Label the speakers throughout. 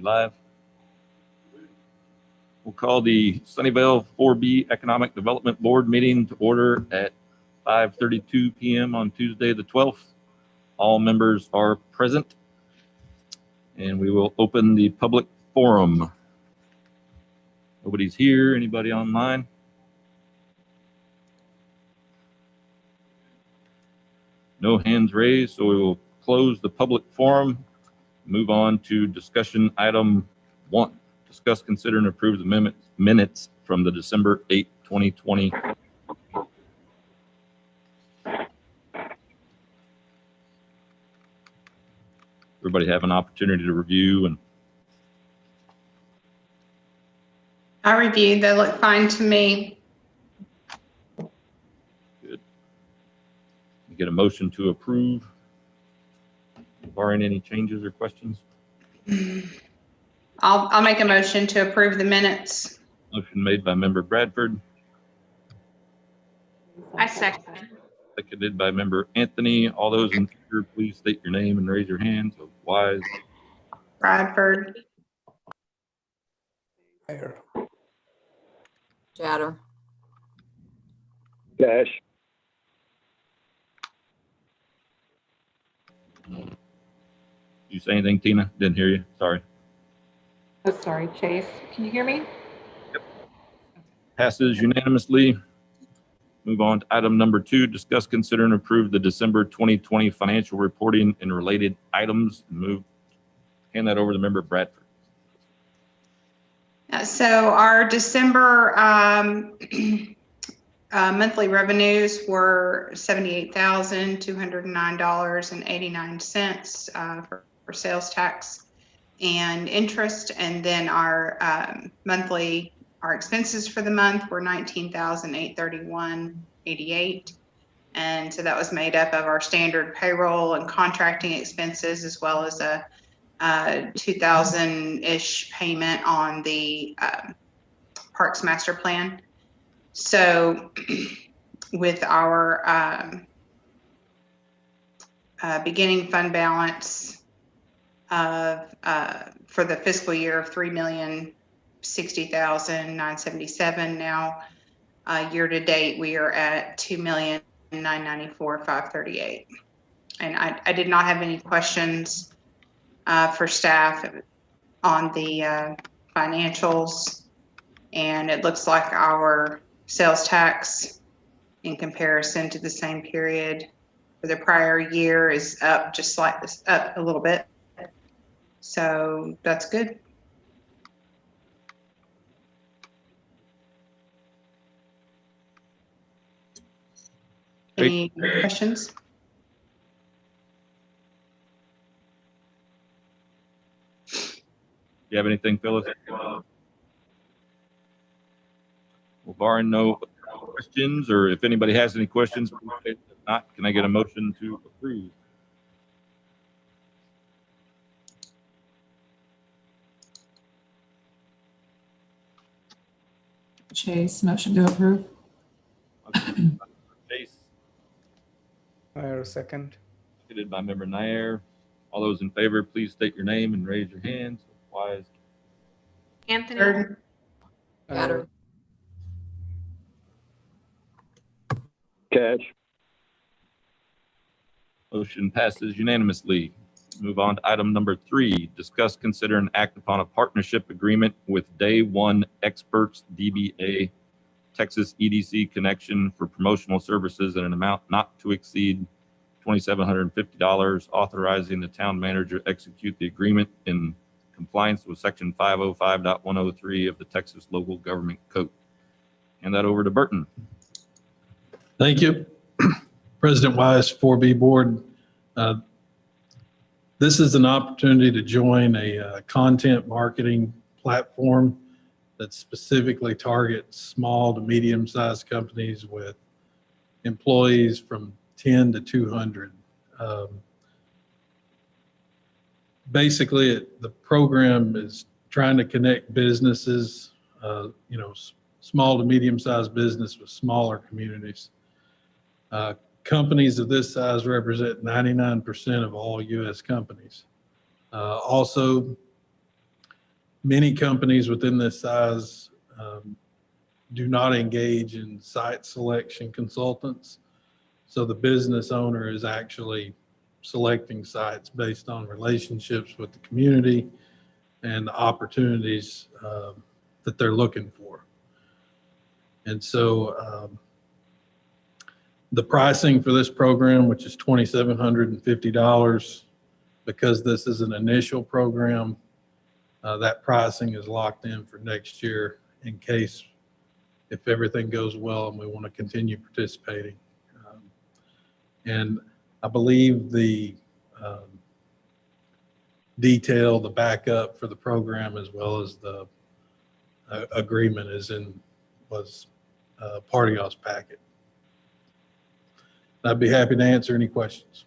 Speaker 1: live. We'll call the Sunnyvale 4B Economic Development Board meeting to order at 5:32 p.m. on Tuesday the 12th. All members are present, and we will open the public forum. Nobody's here. Anybody online? No hands raised, so we will close the public forum. Move on to discussion item 1. Discuss, consider, and approve the minutes from the December 8, 2020. Everybody have an opportunity to review and
Speaker 2: I reviewed, they look fine to me.
Speaker 1: good. Get a motion to approve, barring any changes or questions.
Speaker 2: I'll make a motion to approve the minutes.
Speaker 1: Motion made by member Bradford,
Speaker 2: I second.
Speaker 1: seconded by member Anthony. All those in favor, please state your name and raise your hand. So Wise,
Speaker 2: Bradford.
Speaker 3: Chatter.
Speaker 4: Cash.
Speaker 1: you say anything, Tina? Didn't hear you. Sorry.
Speaker 5: Oh, sorry, Chase. Can you hear me?
Speaker 1: Passes unanimously. Move on to item number 2, discuss, consider, and approve the December 2020 financial reporting and related items. Hand that over to member Bradford.
Speaker 2: So our December monthly revenues were $78,209.89 for sales tax and interest, and then our our expenses for the month were $19,831.88, and so that was made up of our standard payroll and contracting expenses, as well as a $2,000-ish payment on the Parks Master Plan. So with our beginning fund balance of for the fiscal year of $3,060,977, now year to date we are at $2,994,538. And I did not have any questions for staff on the financials, and it looks like our sales tax in comparison to the same period for the prior year is up just like this, up a little bit. So that's good. Any questions?
Speaker 1: You have anything, Phyllis? Well, barring no questions, or if anybody has any questions, if not, can I get a motion to approve?
Speaker 5: Chase, motion to approve.
Speaker 1: Chase,
Speaker 4: Nair, second.
Speaker 1: seconded by member Nair. All those in favor, please state your name and raise your hands. Wise,
Speaker 2: Anthony.
Speaker 3: Chatter.
Speaker 4: Cash.
Speaker 1: motion passes unanimously. Move on to item number 3, discuss, consider, and act upon a partnership agreement with Day One Experts DBA Texas EDConnection for promotional services in an amount not to exceed $2,750, authorizing the town manager to execute the agreement in compliance with section 505.103 of the Texas Local Government Code. Hand that over to Burton.
Speaker 6: Thank you. President Wise, 4B Board. This is an opportunity to join a content marketing platform that specifically targets small to medium-sized companies with employees from 10 to 200. Basically, the program is trying to connect businesses, small to medium-sized business with smaller communities. Companies of this size represent 99% of all U.S. companies. Also, Many companies within this size do not engage in site selection consultants. So the business owner is actually selecting sites based on relationships with the community and the opportunities that they're looking for. And so the pricing for this program, which is $2,750, because this is an initial program, that pricing is locked in for next year in case if everything goes well and we want to continue participating. And I believe the detail, the backup for the program, as well as the agreement was part of y'all's packet. I'd be happy to answer any questions.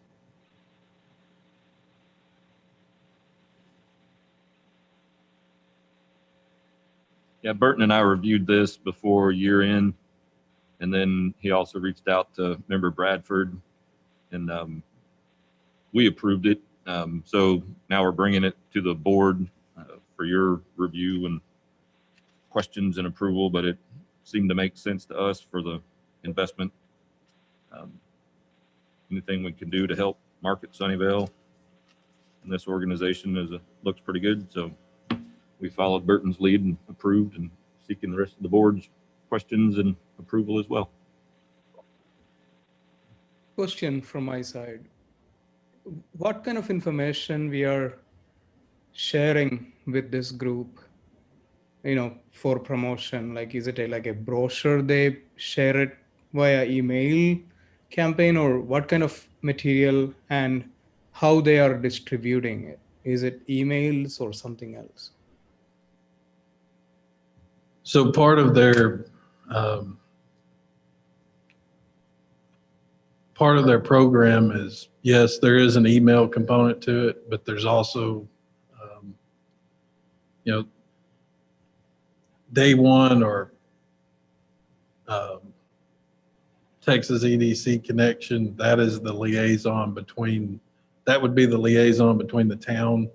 Speaker 1: Yeah, Burton and I reviewed this before year end, and then he also reached out to member Bradford, and we approved it. So now we're bringing it to the board for your review and questions and approval, but it seemed to make sense to us for the investment. Anything we can do to help market Sunnyvale and this organization looks pretty good. So we followed Burton's lead and approved, and seeking the rest of the board's questions and approval as well.
Speaker 4: Question from my side. What kind of information we are sharing with this group, for promotion? Like, is it like a brochure they share it via email campaign, or what kind of material and how they are distributing it? Is it emails or something else?
Speaker 6: So part of their program is, yes, there is an email component to it, but there's also, day one or Texas EDConnection, that is the liaison between, that would be the liaison between the town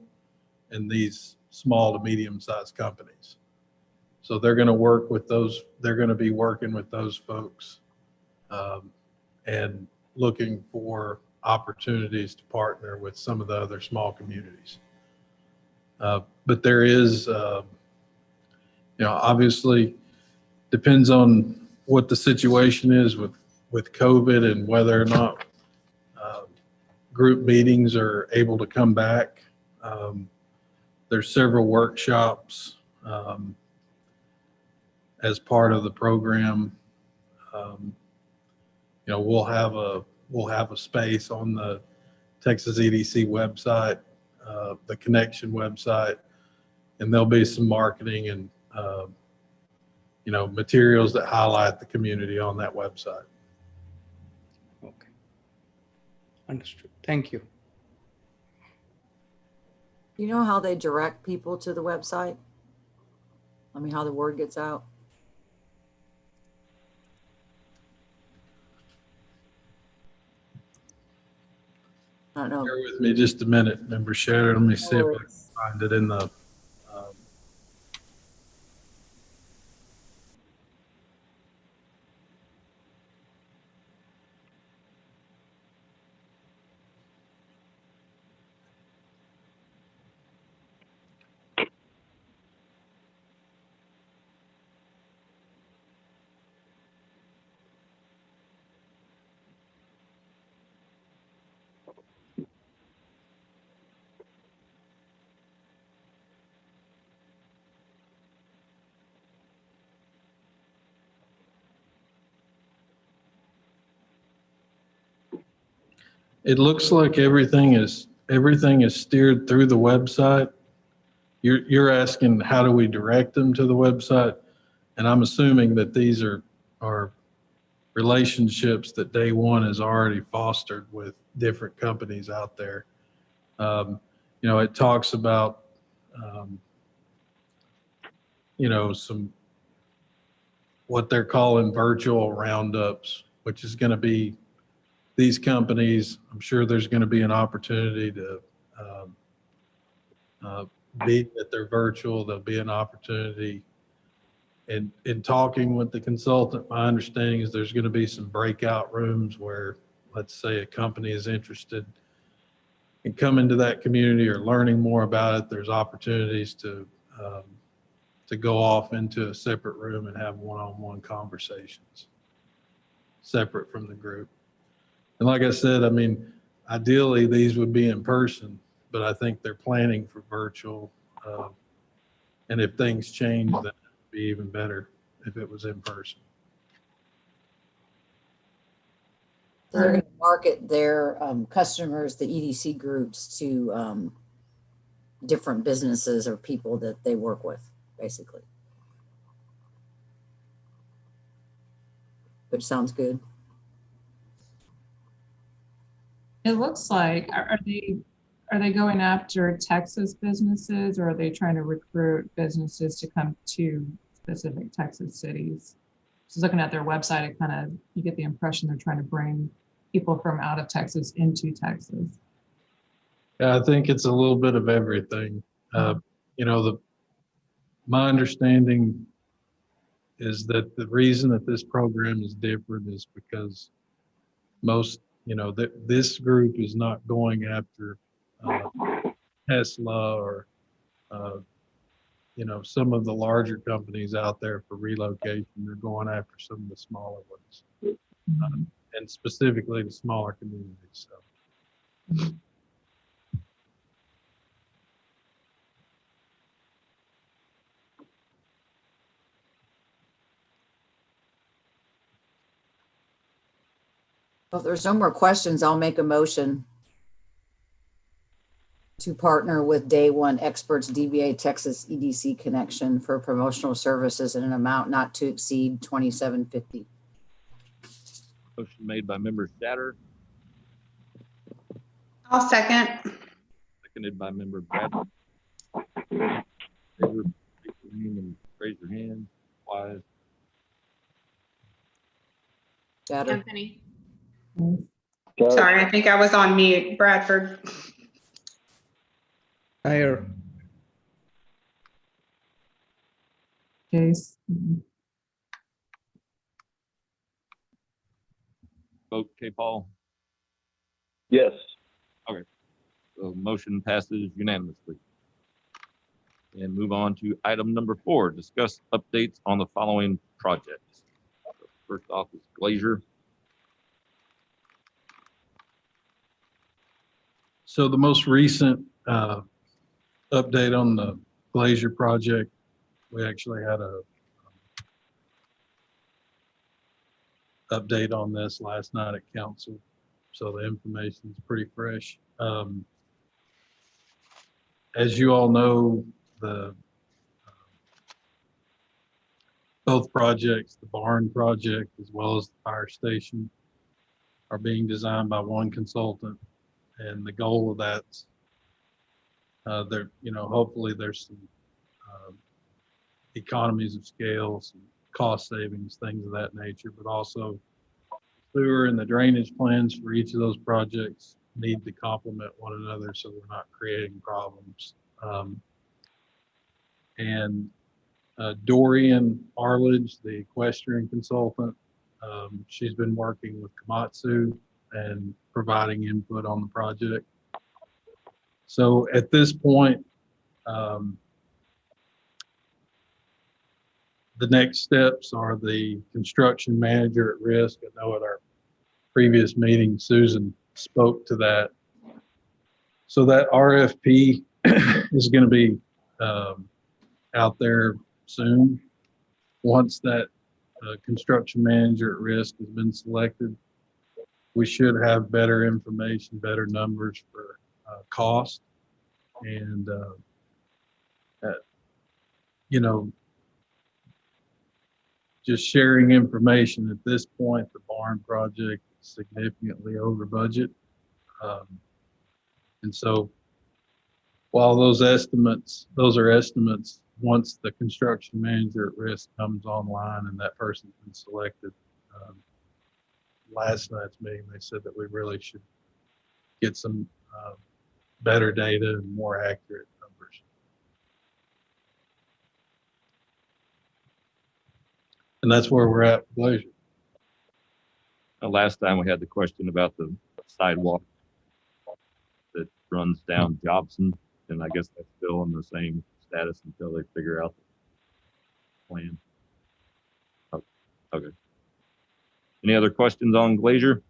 Speaker 6: and these small to medium-sized companies. So they're going to work with those, they're going to be working with those folks and looking for opportunities to partner with some of the other small communities. But there is, obviously depends on what the situation is with COVID and whether or not group meetings are able to come back. There's several workshops as part of the program. We'll have a space on the Texas EDC website, the connection website, and there'll be some marketing and materials that highlight the community on that website.
Speaker 4: Okay, understood. Thank you.
Speaker 3: You know how they direct people to the website? I mean, how the word gets out? I don't know.
Speaker 6: Bear with me just a minute, Member Shatter. Let me see if I can find it in the. It looks like everything is steered through the website. You're asking how do we direct them to the website, and I'm assuming that these are relationships that Day One has already fostered with different companies out there. It talks about some what they're calling virtual roundups, which is going to be these companies. I'm sure there's going to be an opportunity to being that they're virtual, there'll be an opportunity. And in talking with the consultant, my understanding is there's going to be some breakout rooms where, let's say, a company is interested in coming to that community or learning more about it. There's opportunities to go off into a separate room and have one-on-one conversations separate from the group. And like I said, I mean, ideally these would be in person, but I think they're planning for virtual. And if things change, then it'd be even better if it was in person.
Speaker 3: So they're going to market their customers, the EDC groups, to different businesses or people that they work with, basically. Which sounds good.
Speaker 5: It looks like, are they going after Texas businesses, or are they trying to recruit businesses to come to specific Texas cities? Just looking at their website, it kind of, you get the impression they're trying to bring people from out of Texas into Texas.
Speaker 6: Yeah, I think it's a little bit of everything. You know, my understanding is that the reason that this program is different is because most, you know, this group is not going after Tesla or, you know, some of the larger companies out there for relocation. They're going after some of the smaller ones, and specifically the smaller communities. So.
Speaker 3: Well, if there's no more questions, I'll make a motion to partner with Day One Experts DBA Texas EDConnection for promotional services in an amount not to exceed $2,750.
Speaker 1: Motion made by member Shatter,
Speaker 2: I'll second.
Speaker 1: seconded by member Bradford. Raise your name and raise your hand. Wise.
Speaker 3: Shatter.
Speaker 2: Anthony. Sorry, I think I was on mute. Bradford.
Speaker 4: Higher.
Speaker 5: Case.
Speaker 1: Vote K. Paul.
Speaker 7: Yes.
Speaker 1: The motion passes unanimously. And move on to item number 4, discuss updates on the following projects. First off is Glazer.
Speaker 6: So the most recent update on the Glazer project, we actually had a update on this last night at council. So the information is pretty fresh. As you all know, both projects, the barn project as well as the fire station, are being designed by one consultant, and the goal of that's there, you know, hopefully there's some economies of scale, some cost savings, things of that nature, but also sewer and the drainage plans for each of those projects need to complement one another so we're not creating problems. And Dorian Arledge, the equestrian consultant, she's been working with Komatsu and providing input on the project. So at this point, the next steps are the construction manager at risk. I know at our previous meeting, Susan spoke to that. So that RFP is going to be out there soon. Once that construction manager at risk has been selected, we should have better information, better numbers for cost, and you know, just sharing information. At this point, the barn project is significantly over budget, and so while those are estimates, once the construction manager at risk comes online and that person's been selected, last night's meeting, they said that we really should get some better data and more accurate numbers. And that's where we're at with Glazer.
Speaker 1: Last time we had the question about the sidewalk that runs down Jobson, and I guess that's still in the same status until they figure out the plan. Oh, okay. Any other questions on Glazer?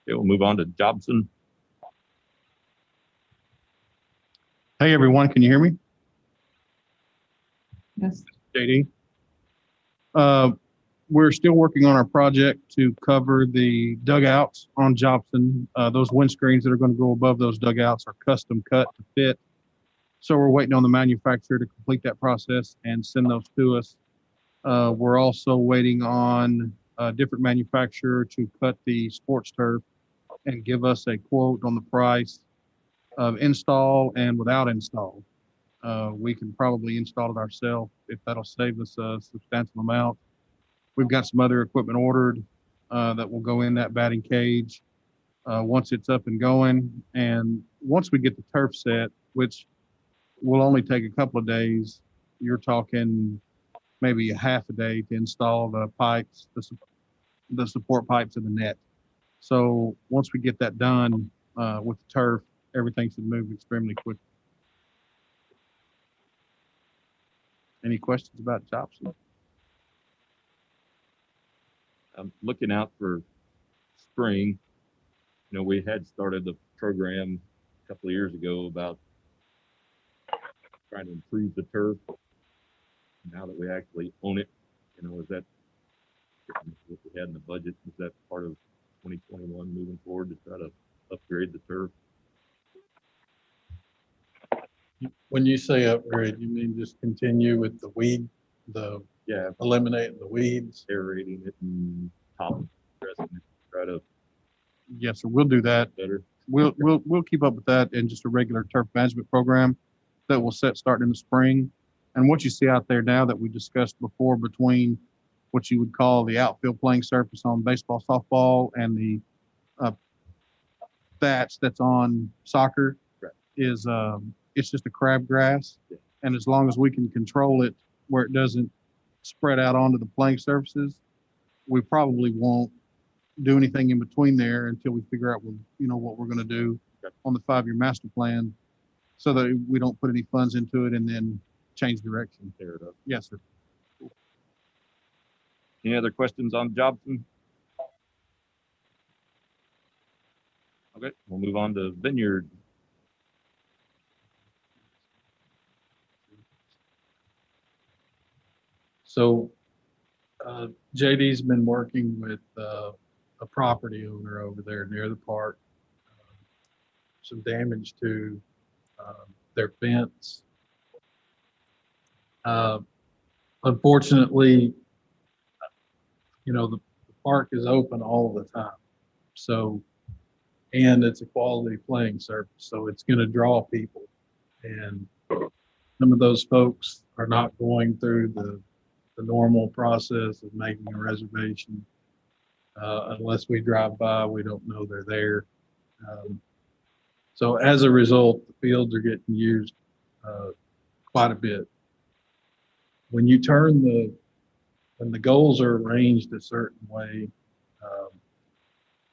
Speaker 1: Okay, we'll move on to Jobson.
Speaker 8: Hey, everyone, can you hear me?
Speaker 5: Yes.
Speaker 8: JD. We're still working on our project to cover the dugouts on Jobson. Those windscreens that are going to go above those dugouts are custom cut to fit. So we're waiting on the manufacturer to complete that process and send those to us. We're also waiting on a different manufacturer to cut the sports turf and give us a quote on the price of install and without install. We can probably install it ourselves if that'll save us a substantial amount. We've got some other equipment ordered that will go in that batting cage once it's up and going. And once we get the turf set, which will only take a couple of days, you're talking maybe a half a day to install the pipes, the support pipes in the net. So once we get that done with the turf, everything should move extremely quick. Any questions about Jobson?
Speaker 1: I'm looking out for spring. You know, we had started the program a couple of years ago about trying to improve the turf. Now that we actually own it, you know, is that what we had in the budget? Is that part of 2021 moving forward to try to upgrade the turf?
Speaker 6: When you say upgrade, you mean just continue with the weed,
Speaker 1: Yeah,
Speaker 6: eliminating the weeds?
Speaker 1: aerating it and top dressing it, try to
Speaker 8: Yes, sir. We'll do that.
Speaker 1: better.
Speaker 8: We'll keep up with that in just a regular turf management program that will set starting in the spring. And what you see out there now that we discussed before between what you would call the outfield playing surface on baseball, softball, and the thatch that's on soccer
Speaker 1: Right.
Speaker 8: is it's just a crabgrass.
Speaker 1: Yeah.
Speaker 8: And as long as we can control it where it doesn't spread out onto the playing surfaces, we probably won't do anything in between there until we figure out what we're going to do on the 5-year master plan, so that we don't put any funds into it and then change direction.
Speaker 1: Tear it up.
Speaker 8: Yes, sir.
Speaker 1: Any other questions on Jobson? Okay, we'll move on to Vineyard.
Speaker 6: So JD's been working with a property owner over there near the park. Some damage to their fence. Unfortunately, the park is open all the time. So, and it's a quality playing surface, so it's going to draw people. And some of those folks are not going through the normal process of making a reservation. Unless we drive by, we don't know they're there. So as a result, the fields are getting used quite a bit. When the goals are arranged a certain way,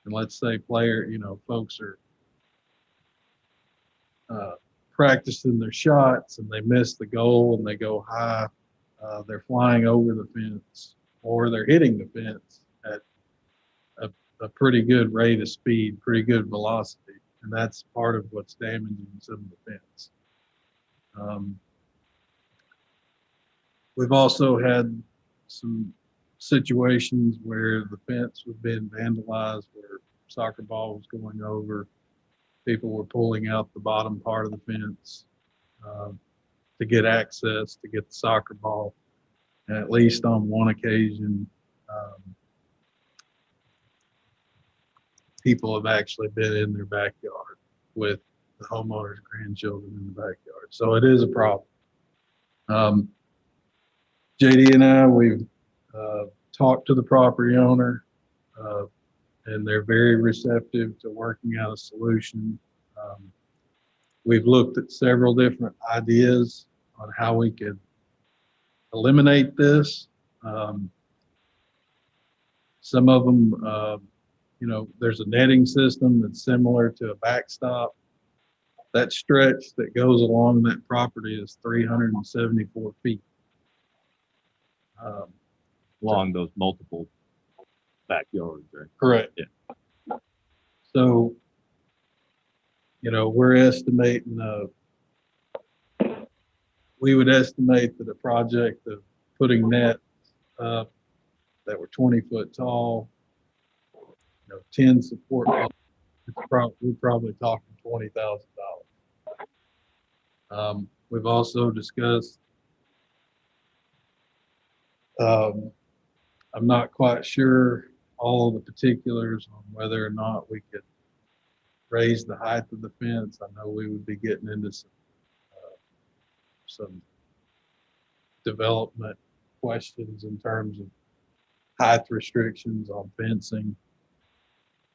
Speaker 6: and let's say folks are practicing their shots and they miss the goal and they go high, they're flying over the fence or they're hitting the fence at a pretty good rate of speed, pretty good velocity. And that's part of what's damaging some of the fence. We've also had some situations where the fence was being vandalized, where soccer ball was going over. People were pulling out the bottom part of the fence to get access, to get the soccer ball. And at least on one occasion, people have actually been in their backyard with the homeowner's grandchildren in the backyard. So it is a problem. JD and I, we've talked to the property owner, and they're very receptive to working out a solution. We've looked at several different ideas on how we could eliminate this. Some of them, there's a netting system that's similar to a backstop. That stretch that goes along that property is 374 feet.
Speaker 1: Along those multiple backyards, right?
Speaker 6: Correct.
Speaker 1: Yeah.
Speaker 6: So, we're estimating, we would estimate that a project of putting nets up that were 20 foot tall, 10 support, we're probably talking $20,000. We've also discussed, I'm not quite sure all the particulars on whether or not we could raise the height of the fence. I know we would be getting into some development questions in terms of height restrictions on fencing.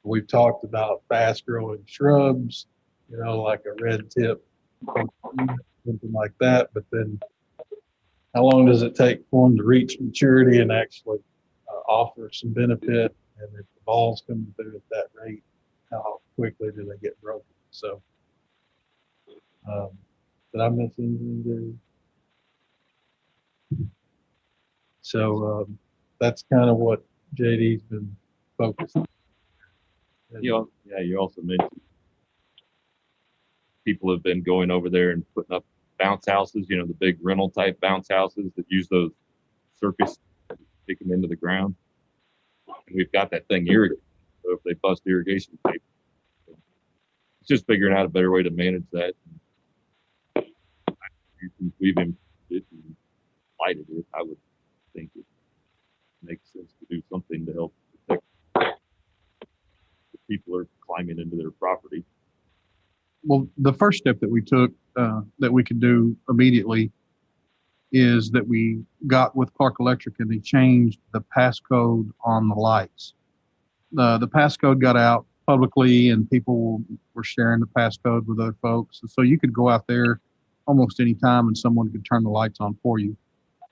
Speaker 6: We've talked about fast growing shrubs, like a red tip, something like that. But then how long does it take for them to reach maturity and actually offer some benefit? And if the ball's coming through at that rate, how quickly do they get broken? So, did I miss anything there? So that's kind of what JD's been focused on.
Speaker 1: You also mentioned people have been going over there and putting up bounce houses, the big rental type bounce houses that use those circus, take them into the ground. And we've got that thing irrigated. So if they bust irrigation pipe, it's just figuring out a better way to manage that. We've implemented it and lighted it. I would think it makes sense to do something to help protect the people are climbing into their property.
Speaker 8: Well, the first step that we took that we could do immediately is that we got with Clark Electric and they changed the passcode on the lights. The passcode got out publicly and people were sharing the passcode with other folks. And so you could go out there almost any time and someone could turn the lights on for you.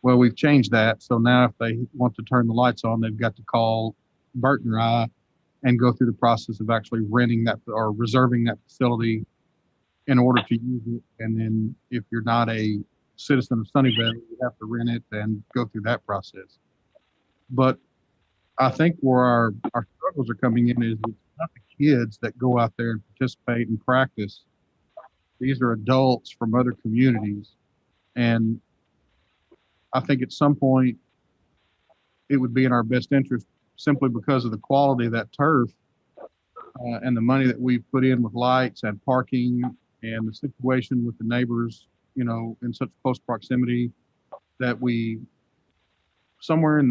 Speaker 8: Well, we've changed that. So now if they want to turn the lights on, they've got to call Burt and I and go through the process of actually renting that or reserving that facility in order to use it. And then if you're not a citizen of Sunnyvale, you have to rent it and go through that process. But I think where our struggles are coming in is it's not the kids that go out there and participate and practice. These are adults from other communities. And I think at some point it would be in our best interest simply because of the quality of that turf and the money that we've put in with lights and parking and the situation with the neighbors, in such close proximity that we somewhere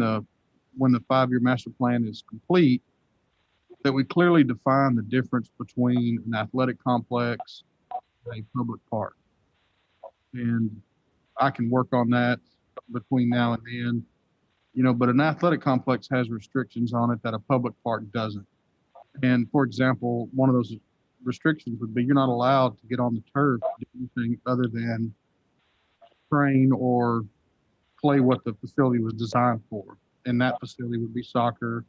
Speaker 8: when the 5-year master plan is complete, that we clearly define the difference between an athletic complex and a public park. And I can work on that between now and then, but an athletic complex has restrictions on it that a public park doesn't. And for example, one of those restrictions would be you're not allowed to get on the turf to do anything other than train or play what the facility was designed for. And that facility would be soccer,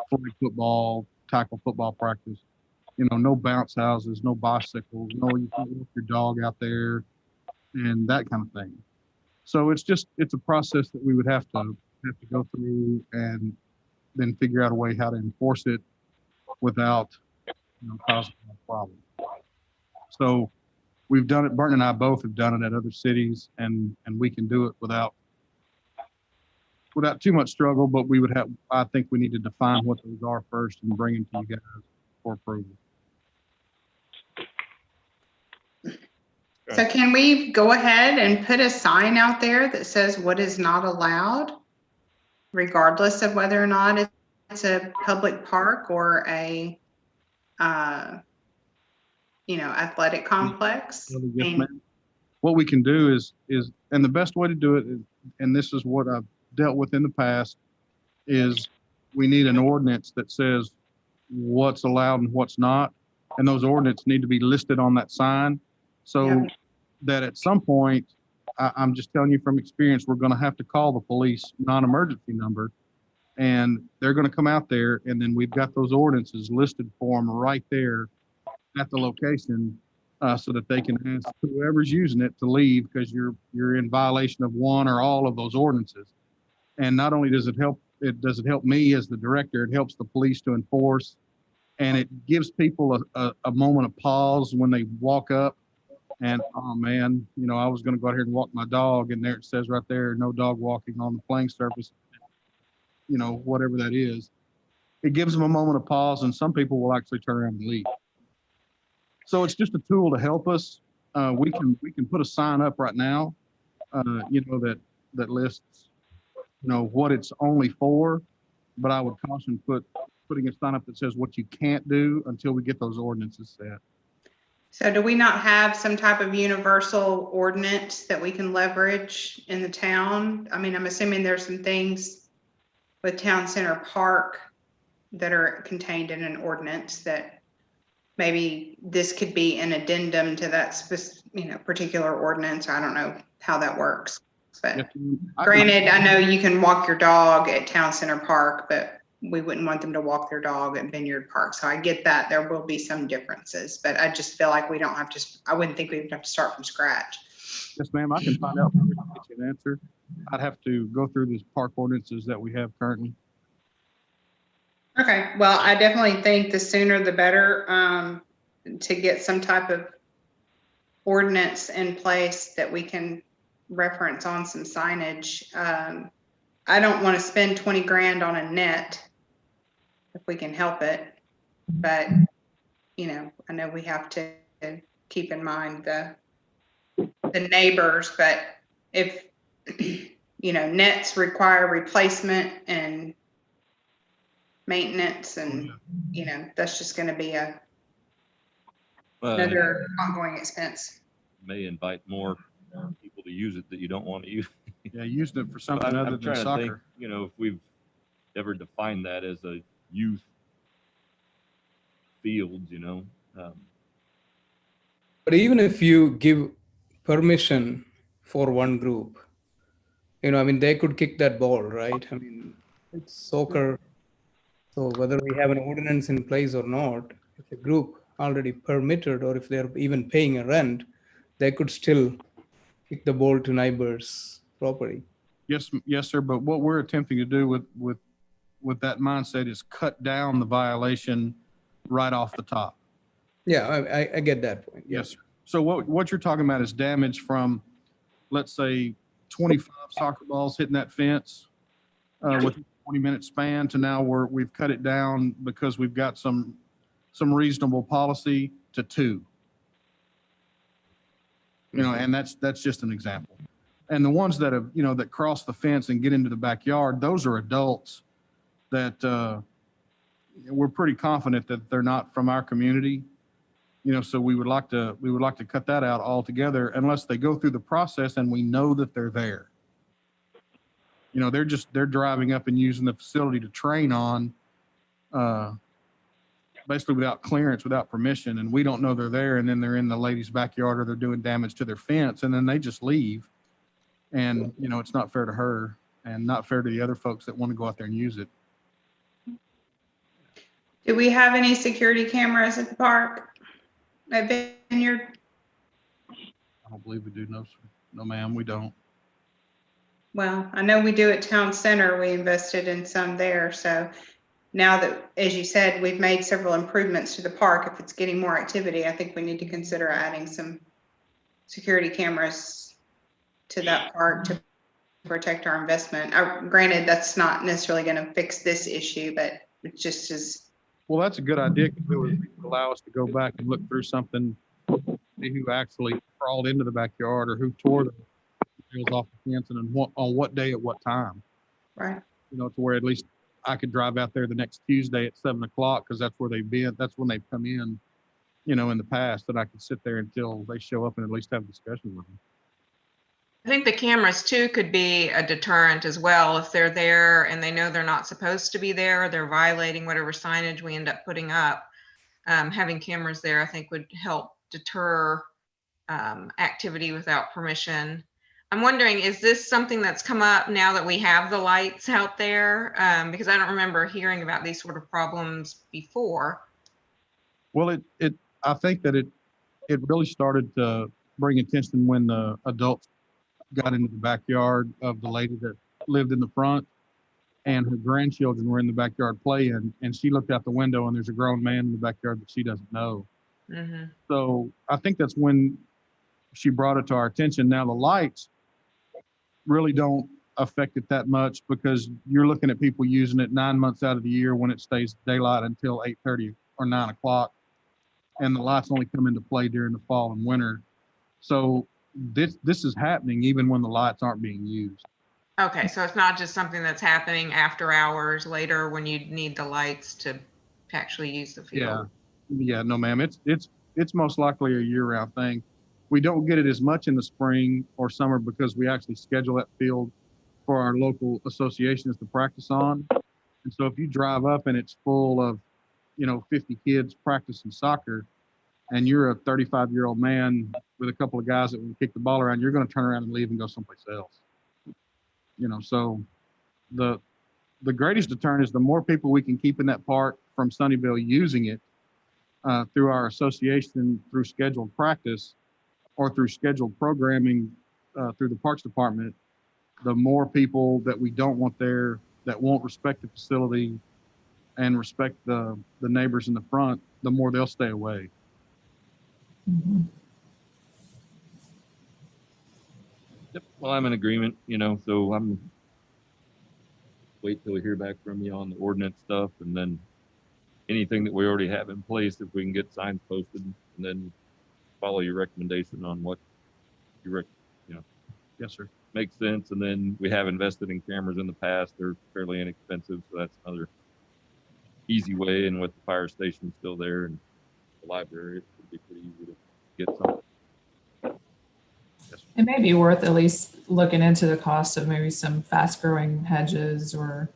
Speaker 8: flag football, tackle football practice. No bounce houses, no bicycles, no you can walk your dog out there and that kind of thing. So it's a process that we would have to go through and then figure out a way how to enforce it without causing a problem. So we've done it. Burt and I both have done it at other cities, and we can do it without too much struggle. But I think we need to define what those are first and bring them to you guys for approval.
Speaker 2: So can we go ahead and put a sign out there that says what is not allowed, regardless of whether or not it's a public park or a, athletic complex?
Speaker 8: Yes, ma'am. What we can do is, and the best way to do it, and this is what I've dealt with in the past, is we need an ordinance that says what's allowed and what's not. And those ordinances need to be listed on that sign so that at some point I'm just telling you from experience, we're going to have to call the police non-emergency number, and they're going to come out there, and then we've got those ordinances listed for them right there at the location, so that they can ask whoever's using it to leave because you're in violation of one or all of those ordinances. And not only does it help me as the director, it helps the police to enforce, and it gives people a moment of pause when they walk up and, oh man, you know, I was going to go out here and walk my dog, and there it says right there, no dog walking on the playing surface, you know, whatever that is. It gives them a moment of pause, and some people will actually turn around and leave. So it's just a tool to help us. We can put a sign up right now, you know, that lists, you know, what it's only for, but I would caution putting a sign up that says what you can't do until we get those ordinances set.
Speaker 2: So do we not have some type of universal ordinance that we can leverage in the town? I mean, I'm assuming there's some things with Town Center Park that are contained in an ordinance that maybe this could be an addendum to that particular ordinance. I don't know how that works, but granted, I know you can walk your dog at Town Center Park, but we wouldn't want them to walk their dog at Vineyard Park. So I get that there will be some differences, but I just feel like we don't have to, I wouldn't think we would have to start from scratch.
Speaker 8: Yes, ma'am. I can find out. Get you an answer. I'd have to go through these park ordinances that we have currently.
Speaker 2: Okay, well, I definitely think the sooner the better, to get some type of ordinance in place that we can reference on some signage. I don't want to spend 20 grand on a net if we can help it, but you know, I know we have to keep in mind the neighbors, but if you know, nets require replacement and maintenance, and you know, that's just going to be another ongoing expense.
Speaker 1: May invite more people to use it that you don't want to use.
Speaker 8: Yeah, using it for something other than soccer.
Speaker 1: Think, you know, if we've ever defined that as a youth field, you know.
Speaker 4: But even if you give permission for one group, you know, I mean, they could kick that ball, right? I mean, it's soccer. So whether we have an ordinance in place or not, if a group already permitted, or if they're even paying a rent, they could still kick the ball to neighbors' property.
Speaker 8: Yes, sir. But what we're attempting to do with that mindset is cut down the violation right off the top.
Speaker 4: Yeah, I get that point.
Speaker 8: Yes, sir. So what you're talking about is damage from, let's say, 25 soccer balls hitting that fence with a 20-minute span to now we've cut it down because we've got some reasonable policy to 2. You know, and that's just an example. And the ones that have, you know, that cross the fence and get into the backyard, those are adults that we're pretty confident that they're not from our community. You know, so we would like to cut that out altogether unless they go through the process and we know that they're there. You know, they're driving up and using the facility to train on, basically without clearance, without permission, and we don't know they're there, and then they're in the lady's backyard or they're doing damage to their fence, and then they just leave. And, you know, it's not fair to her and not fair to the other folks that want to go out there and use it.
Speaker 2: Do we have any security cameras at the park? At Vineyard?
Speaker 8: I don't believe we do. No, sir. No, ma'am, we don't.
Speaker 2: Well, I know we do at Town Center. We invested in some there. So now that, as you said, we've made several improvements to the park, if it's getting more activity, I think we need to consider adding some security cameras to that park to protect our investment. Granted, that's not necessarily going to fix this issue, but it just is.
Speaker 8: Well, that's a good idea because it would allow us to go back and look through something, see who actually crawled into the backyard or who tore the nails off the fence and on what day at what time.
Speaker 2: Right.
Speaker 8: You know, to where at least I could drive out there the next Tuesday at 7 o'clock because that's where they've been. That's when they've come in, you know, in the past, that I could sit there until they show up and at least have a discussion with them.
Speaker 9: I think the cameras too could be a deterrent as well. If they're there and they know they're not supposed to be there, they're violating whatever signage we end up putting up. Having cameras there, I think, would help deter activity without permission. I'm wondering, is this something that's come up now that we have the lights out there? Because I don't remember hearing about these sort of problems before.
Speaker 8: Well, I think that it really started to bring attention when the adults got into the backyard of the lady that lived in the front, and her grandchildren were in the backyard playing, and she looked out the window and there's a grown man in the backyard that she doesn't know.
Speaker 9: Mm-hmm.
Speaker 8: So I think that's when she brought it to our attention. Now the lights really don't affect it that much because you're looking at people using it 9 months out of the year when it stays daylight until 8:30 or 9 o'clock. And the lights only come into play during the fall and winter. So this is happening even when the lights aren't being used.
Speaker 9: Okay, so it's not just something that's happening after hours later when you need the lights to actually use the field.
Speaker 8: Yeah, no, ma'am. It's most likely a year-round thing. We don't get it as much in the spring or summer because we actually schedule that field for our local associations to practice on. And so if you drive up and it's full of, 50 kids practicing soccer, and you're a 35-year-old man with a couple of guys that will kick the ball around, you're going to turn around and leave and go someplace else. So the greatest deterrent is the more people we can keep in that park from Sunnyvale using it through our association, through scheduled practice, or through scheduled programming through the Parks Department, the more people that we don't want there that won't respect the facility and respect the neighbors in the front, the more they'll stay away.
Speaker 5: Mm-hmm.
Speaker 1: Yep. Well, I'm in agreement, so I'm wait till we hear back from you on the ordinance stuff, and then anything that we already have in place, if we can get signs posted, and then follow your recommendation on what
Speaker 8: Yes, sir.
Speaker 1: makes sense. And then we have invested in cameras in the past. They're fairly inexpensive, so that's another easy way. And with the fire station still there and the library, it would be pretty easy to get some.
Speaker 5: It may be worth at least looking into the cost of maybe some fast-growing hedges or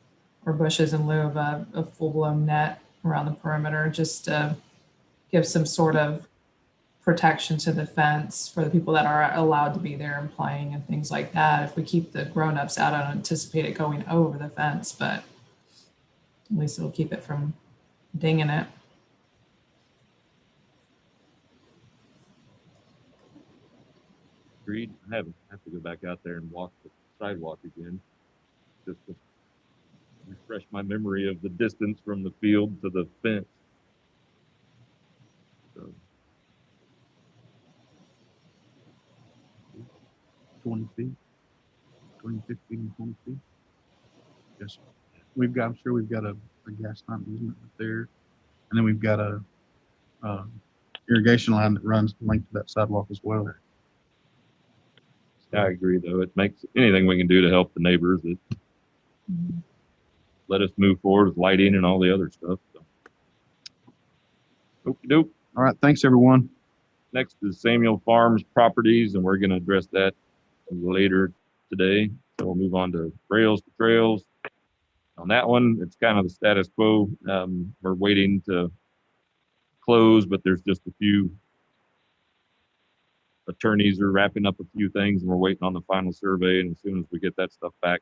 Speaker 5: bushes in lieu of a full-blown net around the perimeter, just to give some sort of protection to the fence for the people that are allowed to be there and playing and things like that. If we keep the grown-ups out, I don't anticipate it going over the fence, but at least it'll keep it from dinging it.
Speaker 1: Agreed. I have to go back out there and walk the sidewalk again, just to refresh my memory of the distance from the field to the fence. So
Speaker 8: 20 feet, 20, 15, 20 feet. Yes, sir. I'm sure we've got a gas line easement there. And then we've got a irrigation line that runs the length of that sidewalk as well.
Speaker 1: I agree, though. It makes anything we can do to help the neighbors that let us move forward with lighting and all the other stuff. So. Okey-doke.
Speaker 8: All right. Thanks, everyone.
Speaker 1: Next is Samuell Farms Properties, and we're going to address that later today. So we'll move on to rails to trails. On that one, it's kind of the status quo. We're waiting to close, but there's just a few attorneys are wrapping up a few things, and we're waiting on the final survey. And as soon as we get that stuff back,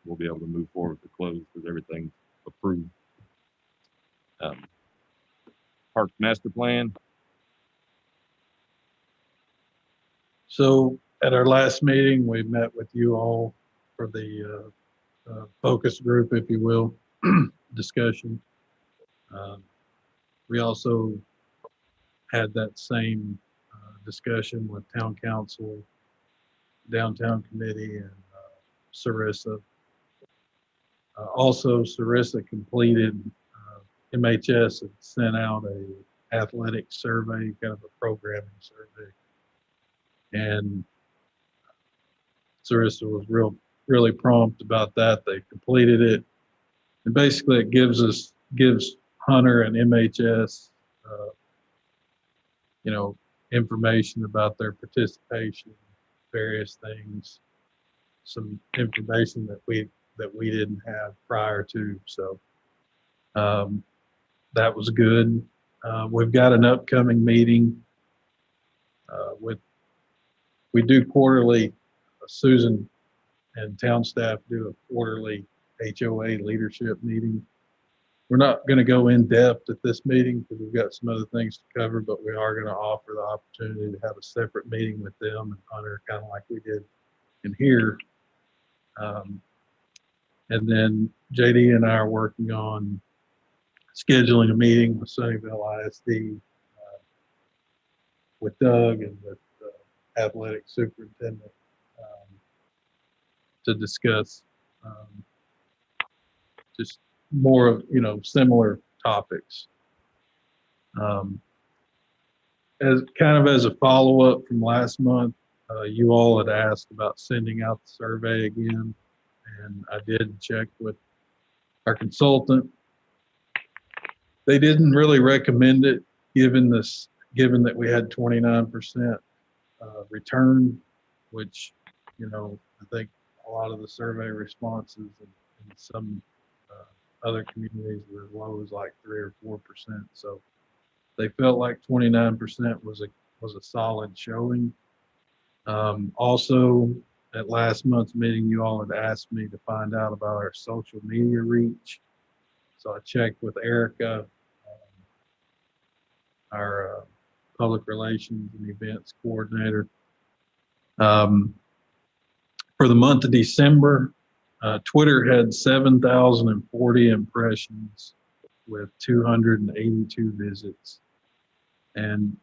Speaker 1: we'll be able to move forward to close because everything's approved. Park master plan.
Speaker 6: So at our last meeting, we met with you all for the focus group, if you will, discussion. We also had that same discussion with town council, downtown committee, and Sarissa. Also, Sarissa completed, MHS had sent out a athletic survey, kind of a programming survey. And Sarissa was really prompt about that. They completed it. And basically it gives Hunter and MHS, information about their participation, various things, some information that we didn't have prior to. So that was good. We've got an upcoming meeting we do quarterly Susan and town staff do a quarterly HOA leadership meeting. We're not going to go in depth at this meeting because we've got some other things to cover, but we are going to offer the opportunity to have a separate meeting with them and Hunter, kind of like we did in here. And then JD and I are working on scheduling a meeting with Sunnyvale ISD, with Doug and with the athletic superintendent, to discuss just more of, similar topics. As a follow-up from last month, you all had asked about sending out the survey again, and I did check with our consultant. They didn't really recommend it, given that we had 29% return, which, I think a lot of the survey responses in some other communities were as low as like 3 or 4%. So they felt like 29% was a solid showing. Also, at last month's meeting, you all had asked me to find out about our social media reach. So I checked with Erica, our public relations and events coordinator. For the month of December, Twitter had 7,040 impressions with 282 visits. And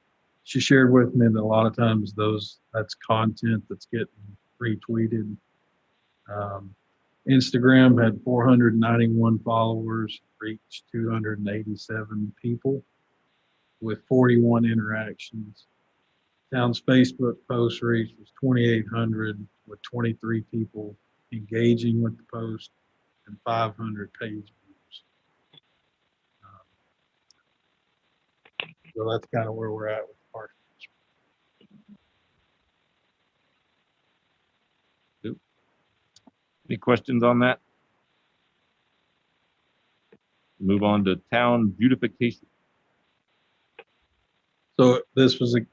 Speaker 6: she shared with me that a lot of times that's content that's getting retweeted. Instagram had 491 followers, reached 287 people with 41 interactions. Town's Facebook post reach was 2,800 with 23 people engaging with the post and 500 page views. So that's kind of where we're at with the park.
Speaker 1: Any questions on that? Move on to town beautification.
Speaker 6: So this was an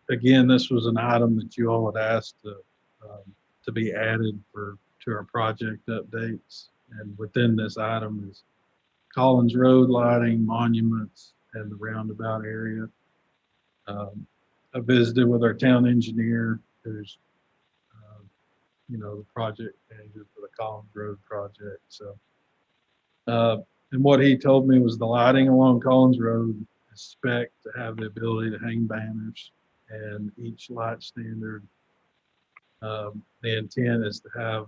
Speaker 6: item that you all had asked to be added to our project updates. And within this item is Collins Road lighting, monuments, and the roundabout area. I visited with our town engineer, who's the project manager for the Collins Road project. So, and what he told me was the lighting along Collins Road is spec to have the ability to hang banners, and each light standard, the intent is to have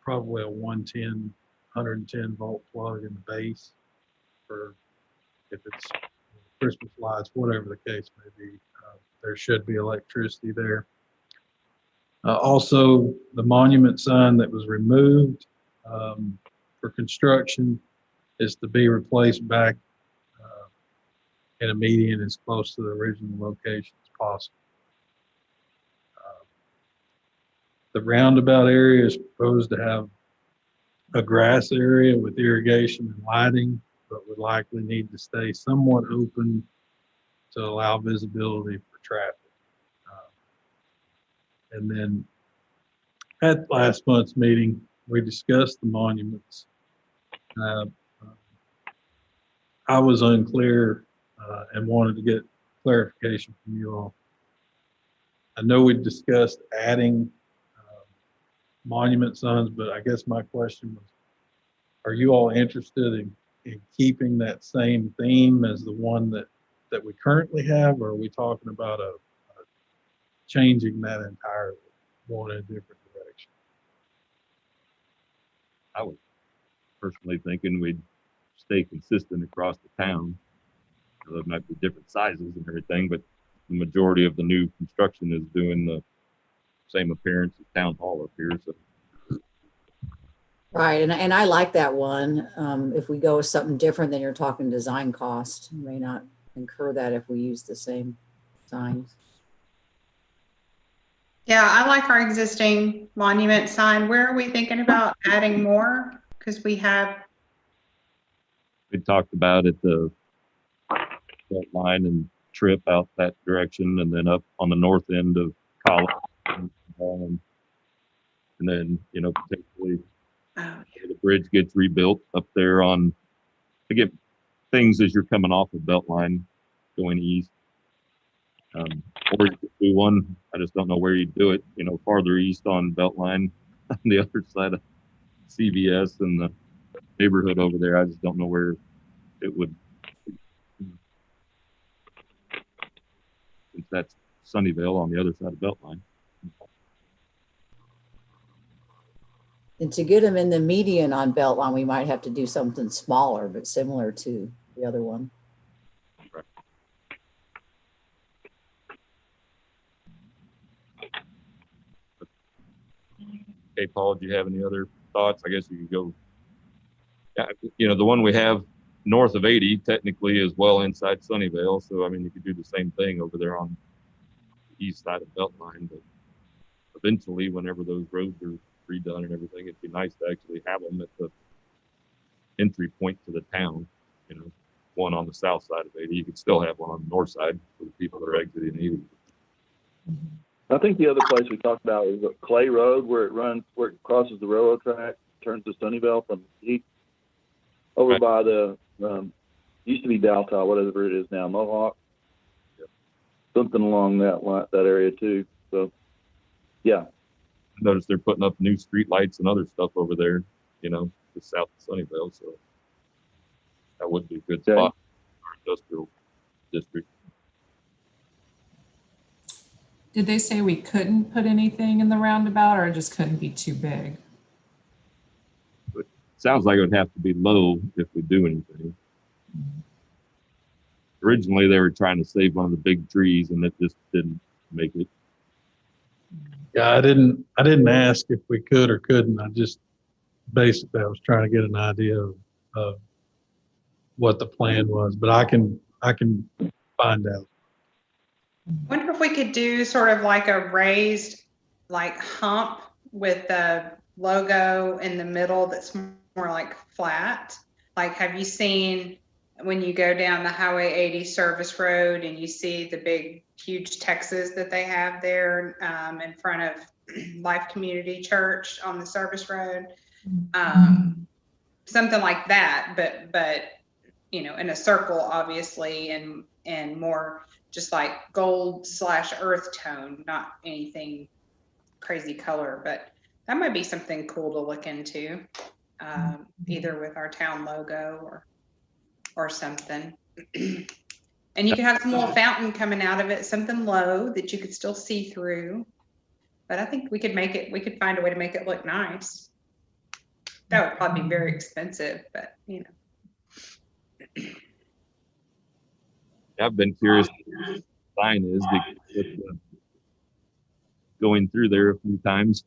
Speaker 6: probably a 110 volt plug in the base for if it's Christmas lights, whatever the case may be. There should be electricity there. Also, the monument sign that was removed for construction is to be replaced back in a median as close to the original location as possible. The roundabout area is proposed to have a grass area with irrigation and lighting, but would likely need to stay somewhat open to allow visibility for traffic. And then at last month's meeting, we discussed the monuments. I was unclear and wanted to get clarification from you all. I know we discussed adding monument signs, but I guess my question was, are you all interested in keeping that same theme as the one that we currently have, or are we talking about changing that entirely, going in a different direction?
Speaker 1: I was personally thinking we'd stay consistent across the town. There might be different sizes and everything, but the majority of the new construction is doing the same appearance as town hall up here. So.
Speaker 3: Right, and I like that one. If we go with something different, then you're talking design cost. You may not incur that if we use the same signs.
Speaker 2: Yeah, I like our existing monument sign. Where are we thinking about adding more? Because we
Speaker 1: talked about it, the line and trip out that direction, and then up on the north end of College. And then, potentially
Speaker 2: Oh,
Speaker 1: the bridge gets rebuilt up there to get things as you're coming off of Beltline going east. Or you could do one, I just don't know where you do it, farther east on Beltline, on the other side of CVS and the neighborhood over there. I just don't know where it would, since that's Sunnyvale on the other side of Beltline.
Speaker 3: And to get them in the median on Beltline, we might have to do something smaller, but similar to the other one.
Speaker 1: Okay, Paul, do you have any other thoughts? I guess you could go. Yeah, the one we have north of 80 technically is well inside Sunnyvale. So, I mean, you could do the same thing over there on the east side of Beltline. But eventually, whenever those roads are redone and everything, it'd be nice to actually have them at the entry point to the town. One on the south side of 80. You could still have one on the north side for the people that are exiting 80.
Speaker 7: I think the other place we talked about is Clay Road, where it crosses the railroad track, turns to Sunnyvale from east, over
Speaker 1: Right.
Speaker 7: by the used to be Daltile, whatever it is now, Mohawk.
Speaker 1: Yep.
Speaker 7: Something along that area too. So, yeah.
Speaker 1: I noticed they're putting up new street lights and other stuff over there, just south of Sunnyvale. So that would be a good spot for our industrial district.
Speaker 5: Did they say we couldn't put anything in the roundabout, or it just couldn't be too big?
Speaker 1: Sounds like it would have to be low if we do anything. Originally, they were trying to save one of the big trees, and it just didn't make it.
Speaker 6: Yeah, I didn't ask if we could or couldn't. I was trying to get an idea of what the plan was, but I can find out.
Speaker 2: wonder if we could do sort of like a raised hump with the logo in the middle that's more like flat. Have you seen when you go down the Highway 80 service road and you see the big, huge Texas that they have there in front of Life Community Church on the service road? Something like that, but in a circle, obviously, and more just like gold/earth tone, not anything crazy color, but that might be something cool to look into, either with our town logo or something. And you could have some little fountain coming out of it, something low that you could still see through. But I think we could find a way to make it look nice. That would probably be very expensive, but
Speaker 1: I've been curious what the sign is because going through there a few times.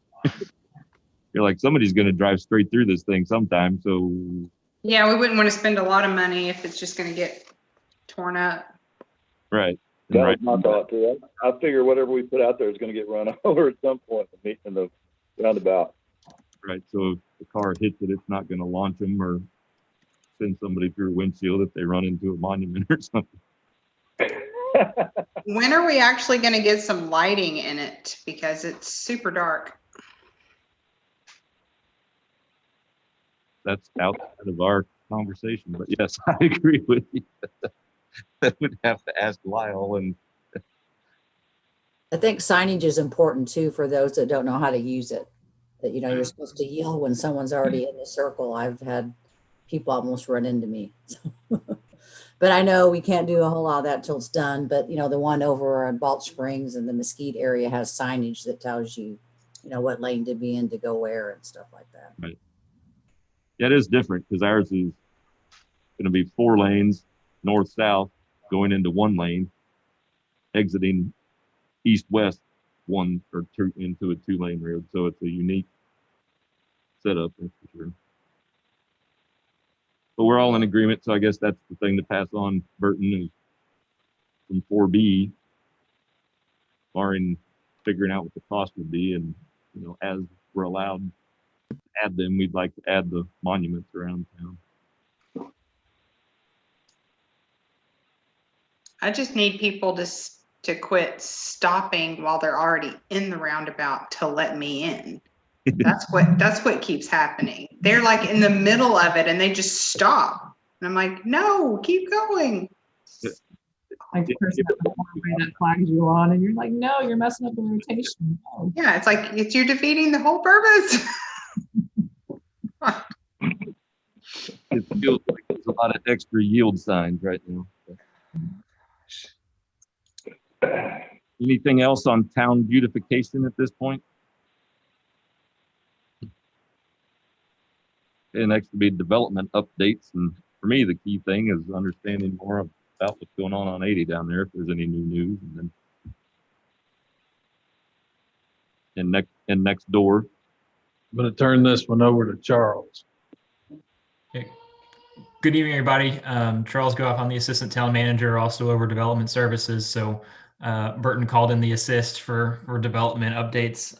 Speaker 1: You're like, somebody's going to drive straight through this thing sometime. So
Speaker 2: yeah, we wouldn't want to spend a lot of money if it's just going to get torn up.
Speaker 1: right.
Speaker 7: That
Speaker 1: Right.
Speaker 7: was my thought too. I figure whatever we put out there is going to get run over at some point in the roundabout.
Speaker 1: Right. So if the car hits it, it's not going to launch them or send somebody through a windshield if they run into a monument or something.
Speaker 2: When are we actually going to get some lighting in it? Because it's super dark.
Speaker 1: That's outside of our conversation, but yes, I agree with you. I would have to ask Lyle. And
Speaker 3: I think signage is important too for those that don't know how to use it. That, you're supposed to yell when someone's already in the circle. I've had people almost run into me. But I know we can't do a whole lot of that till it's done. But, the one over at Balch Springs and the Mesquite area has signage that tells you, what lane to be in to go where and stuff like that.
Speaker 1: right. Yeah, it is different because ours is going to be 4 lanes, north-south, going into 1 lane, exiting east-west 1 or 2 into a 2-lane road. So it's a unique setup, that's for sure. But we're all in agreement. So I guess that's the thing to pass on, Burton, is from 4B, barring figuring out what the cost would be. And, as we're allowed to add them, we'd like to add the monuments around town.
Speaker 2: I just need people to quit stopping while they're already in the roundabout to let me in. That's what keeps happening. They're like in the middle of it and they just stop. And I'm like, no, keep going.
Speaker 5: Like the person at the way that flags you on, and you're like, no, you're messing up the rotation. No.
Speaker 2: Yeah, it's like you're defeating the whole purpose.
Speaker 1: It feels like there's a lot of extra yield signs right now. Anything else on town beautification at this point? And next will be development updates. And for me, the key thing is understanding more about what's going on 80 down there, if there's any new news. And then next door.
Speaker 6: I'm going to turn this one over to Charles.
Speaker 10: Okay. Good evening, everybody. Charles Goff, I'm the assistant town manager, also over development services. So Burton called in the assist for development updates.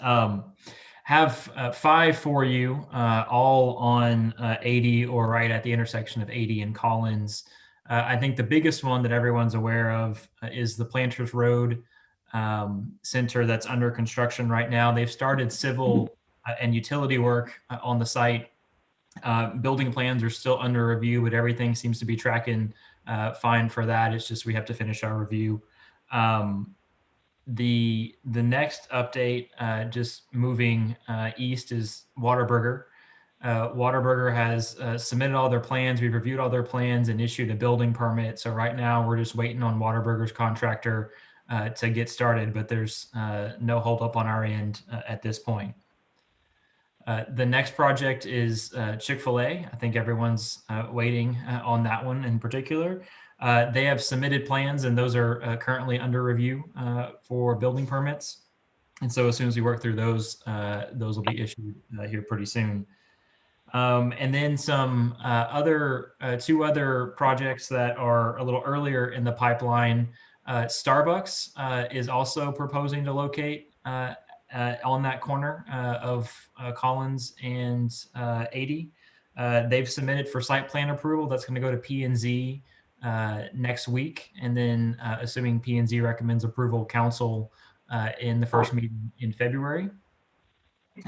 Speaker 10: Have 5 for you, all on 80 or right at the intersection of 80 and Collins. I think the biggest one that everyone's aware of is the Planters Road Center that's under construction right now. They've started civil and utility work on the site. Building plans are still under review, but everything seems to be tracking fine for that. It's just we have to finish our review. The next update, just moving east, is Whataburger. Whataburger has submitted all their plans. We've reviewed all their plans and issued a building permit. So right now we're just waiting on Whataburger's contractor to get started, but there's no hold up on our end at this point. The next project is Chick-fil-A. I think everyone's waiting on that one in particular. They have submitted plans, and those are currently under review for building permits. And so as soon as we work through those will be issued here pretty soon. And then some two other projects that are a little earlier in the pipeline. Starbucks is also proposing to locate on that corner of Collins and 80. They've submitted for site plan approval. That's going to go to P&Z next week. And then assuming P&Z recommends approval, council in the first meeting in February.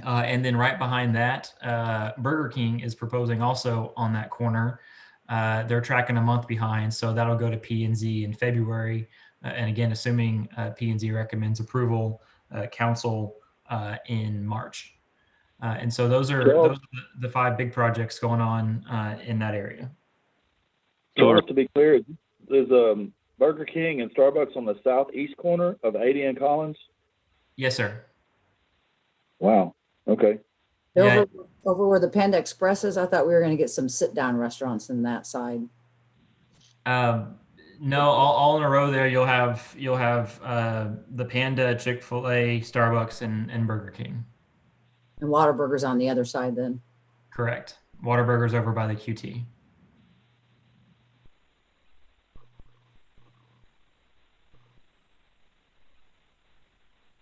Speaker 10: And then right behind that, Burger King is proposing also on that corner. They're tracking a month behind, so that'll go to P&Z in February. And again, assuming P&Z recommends approval, council in March. And so those are the 5 big projects going on in that area.
Speaker 7: So to be clear, there's Burger King and Starbucks on the southeast corner of 80 and Collins?
Speaker 10: Yes, sir.
Speaker 7: Wow. Okay.
Speaker 3: Yeah. Over where the Panda Express is, I thought we were going to get some sit-down restaurants in that side.
Speaker 10: No, all in a row there. You'll have the Panda, Chick-fil-A, Starbucks, and Burger King.
Speaker 3: And Whataburger's on the other side then.
Speaker 10: Correct. Whataburger's over by the QT.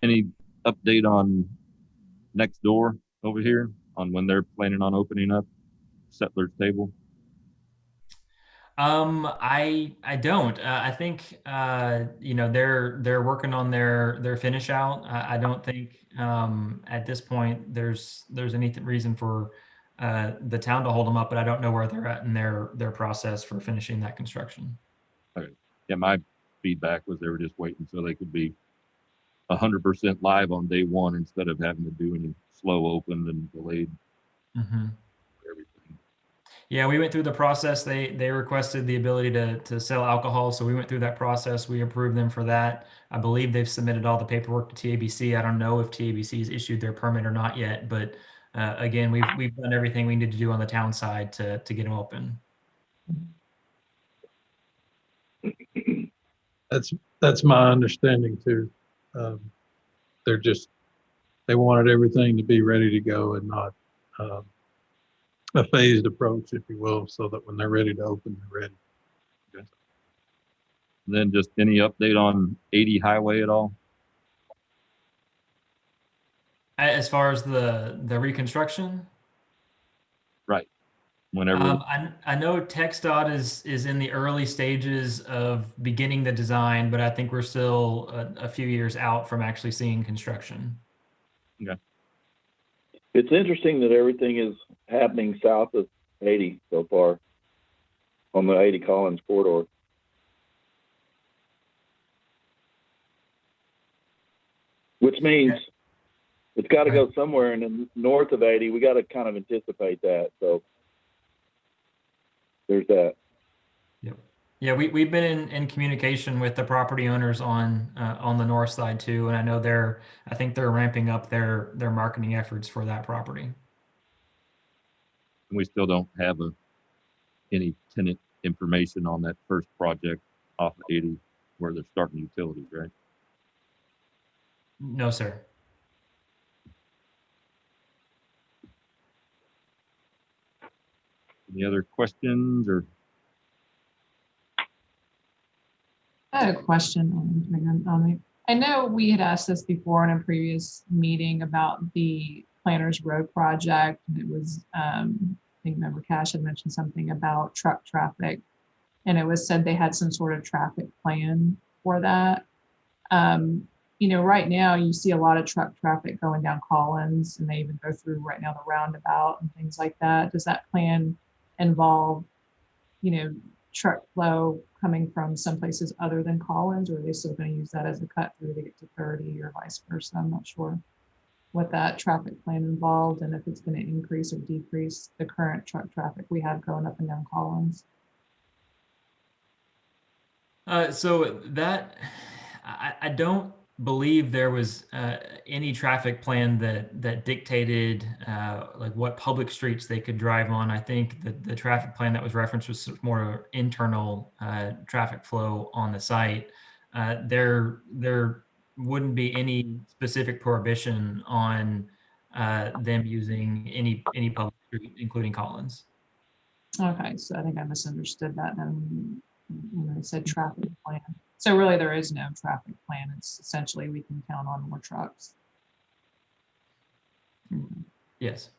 Speaker 1: Any update on next door over here on when they're planning on opening up Settler's Table?
Speaker 10: I don't. I think they're working on their finish out. I don't think at this point there's any reason for the town to hold them up, but I don't know where they're at in their process for finishing that construction.
Speaker 1: Okay. Yeah, my feedback was they were just waiting so they could be 100% live on day one instead of having to do any slow open and delayed everything.
Speaker 10: Yeah, we went through the process. They requested the ability to sell alcohol, so we went through that process. We approved them for that. I believe they've submitted all the paperwork to TABC. I don't know if TABC has issued their permit or not yet, but again, we've done everything we need to do on the town side to get them open.
Speaker 6: That's my understanding too. They wanted everything to be ready to go and not a phased approach, if you will, so that when they're ready to open, they're ready.
Speaker 1: Okay. And then just any update on 80 highway at all?
Speaker 10: As far as the reconstruction?
Speaker 1: Right. Whenever.
Speaker 10: I know TxDOT is in the early stages of beginning the design, but I think we're still a few years out from actually seeing construction.
Speaker 1: Okay.
Speaker 7: It's interesting that everything is happening south of 80 so far on the 80 Collins corridor. Which means it's got to go somewhere, and then north of 80, we got to kind of anticipate that. So there's that.
Speaker 10: Yep. Yeah, we've been in communication with the property owners on the north side too, and I know I think they're ramping up their marketing efforts for that property.
Speaker 1: And we still don't have any tenant information on that first project off of 80 where they're starting utilities, right?
Speaker 10: No, sir.
Speaker 1: Any other questions or?
Speaker 5: I had a question on I know we had asked this before in a previous meeting about the Planners Road project. And it was, I think Member Cash had mentioned something about truck traffic. And it was said they had some sort of traffic plan for that. You know, right now you see a lot of truck traffic going down Collins, and they even go through right now the roundabout and things like that. Does that plan involve, you know, truck flow coming from some places other than Collins, or are they still going to use that as a cut through to get to 30 or vice versa? I'm not sure what that traffic plan involved and if it's going to increase or decrease the current truck traffic we have going up and down Collins.
Speaker 10: So that I don't believe there was any traffic plan that dictated like what public streets they could drive on. I think the traffic plan that was referenced was more internal traffic flow on the site. There wouldn't be any specific prohibition on them using any public street, including Collins.
Speaker 5: Okay, so I think I misunderstood that then when I said traffic plan. So really there is no traffic plan. It's essentially we can count on more trucks.
Speaker 10: Yes.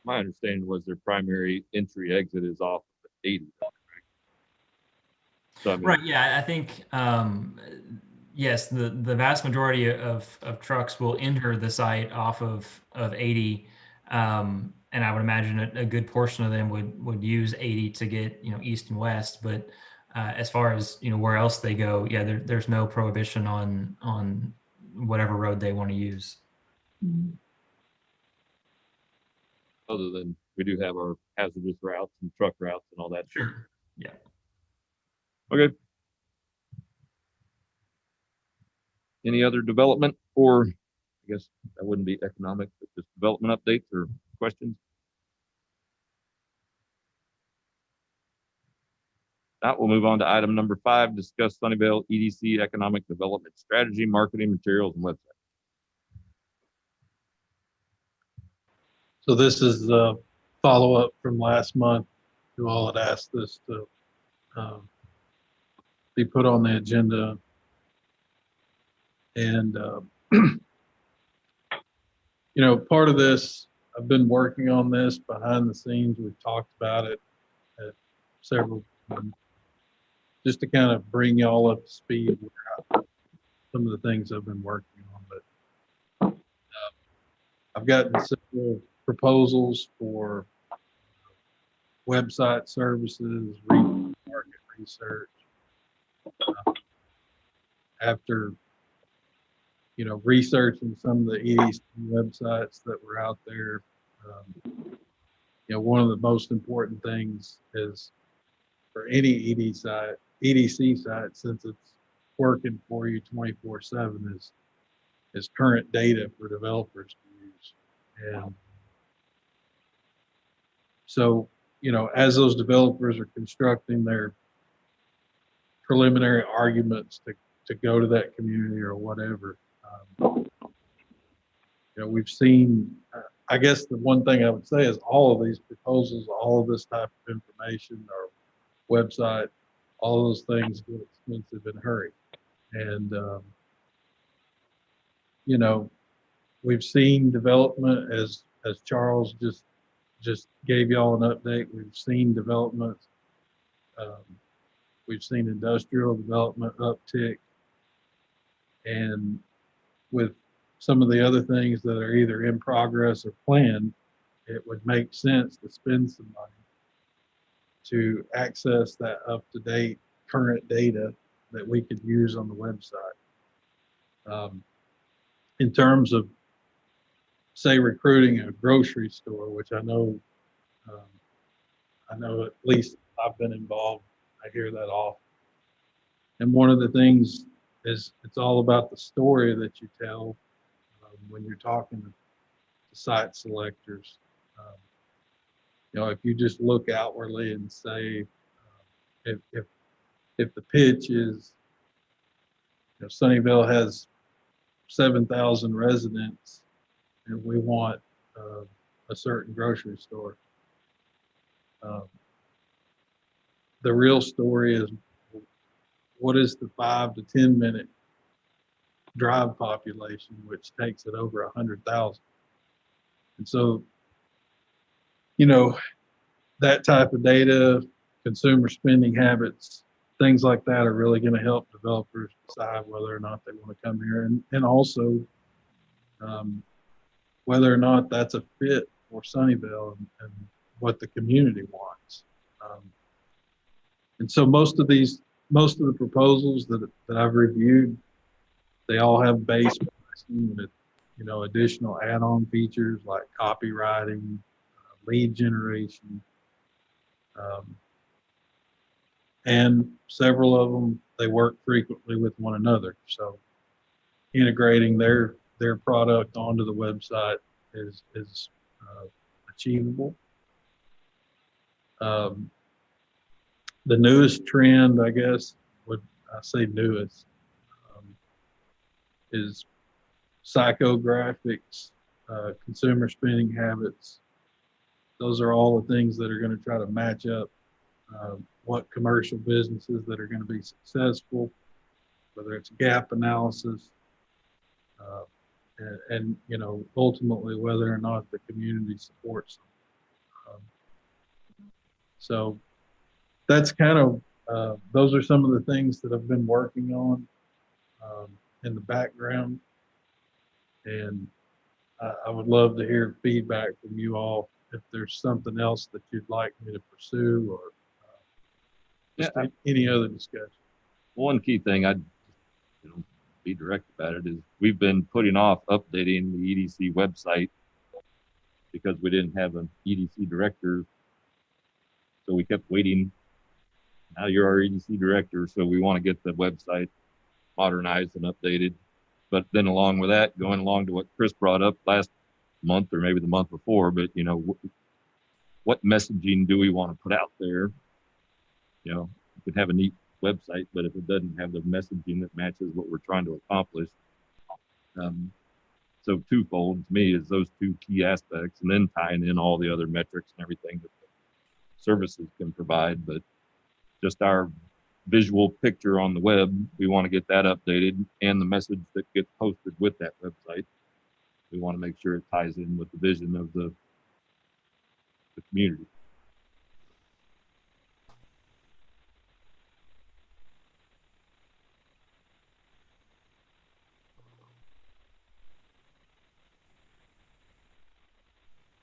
Speaker 1: My understanding was their primary entry exit is off of 80. Right? So, I mean,
Speaker 10: Right. Yeah, I think yes, the vast majority of trucks will enter the site off of 80, and I would imagine a good portion of them would use 80 to get east and west. But as far as where else they go, yeah, there's no prohibition on whatever road they want to use.
Speaker 1: other than we do have our hazardous routes and truck routes and all that.
Speaker 10: Sure. Yeah.
Speaker 1: Okay. Any other development, or I guess that wouldn't be economic, but just development updates or questions? Now we'll move on to item number 5, discuss Sunnyvale EDC economic development strategy, marketing materials, and website.
Speaker 6: So this is the follow-up from last month. You all had asked this to be put on the agenda. And, part of this, I've been working on this behind the scenes. We've talked about it at several times, just to kind of bring y'all up to speed with some of the things I've been working on. But I've gotten several proposals for website services, market research. After researching some of the EDC websites that were out there, one of the most important things is for any EDC site, since it's working for you 24/7, is current data for developers to use. And so, as those developers are constructing their preliminary arguments to go to that community or whatever, we've seen, I guess the one thing I would say is all of these proposals, all of this type of information, our website, all of those things get expensive and hurry. And, we've seen development as Charles just gave y'all an update. We've seen development. We've seen industrial development uptick. And with some of the other things that are either in progress or planned, it would make sense to spend some money to access that up-to-date current data that we could use on the website. In terms of, say, recruiting a grocery store, which I know at least I've been involved, I hear that often. And one of the things is it's all about the story that you tell when you're talking to site selectors. If you just look outwardly and say, if the pitch is, Sunnyvale has 7,000 residents and we want a certain grocery store. The real story is, what is the 5 to 10 minute drive population, which takes it over 100,000. And so, that type of data, consumer spending habits, things like that are really going to help developers decide whether or not they want to come here, and also whether or not that's a fit for Sunnyvale and what the community wants. And so most of the proposals that I've reviewed, they all have base pricing with, additional add-on features like copywriting, lead generation, and several of them, they work frequently with one another. So integrating their product onto the website is achievable. The newest trend, I guess, newest, is psychographics, consumer spending habits. Those are all the things that are going to try to match up what commercial businesses that are going to be successful, whether it's gap analysis, and ultimately whether or not the community supports them. So that's kind of, those are some of the things that I've been working on in the background. And I would love to hear feedback from you all if there's something else that you'd like me to pursue, or any other discussion.
Speaker 1: One key thing I'd be direct about it is we've been putting off updating the EDC website because we didn't have an EDC director. So we kept waiting. Now you're our EDC director, so we want to get the website modernized and updated. But then along with that, going along to what Chris brought up last month or maybe the month before, but what messaging do we want to put out there? You could have a neat website, but if it doesn't have the messaging that matches what we're trying to accomplish. So twofold to me is those two key aspects, and then tying in all the other metrics and everything that the services can provide. But just our visual picture on the web, we want to get that updated, and the message that gets posted with that website, we want to make sure it ties in with the vision of the community.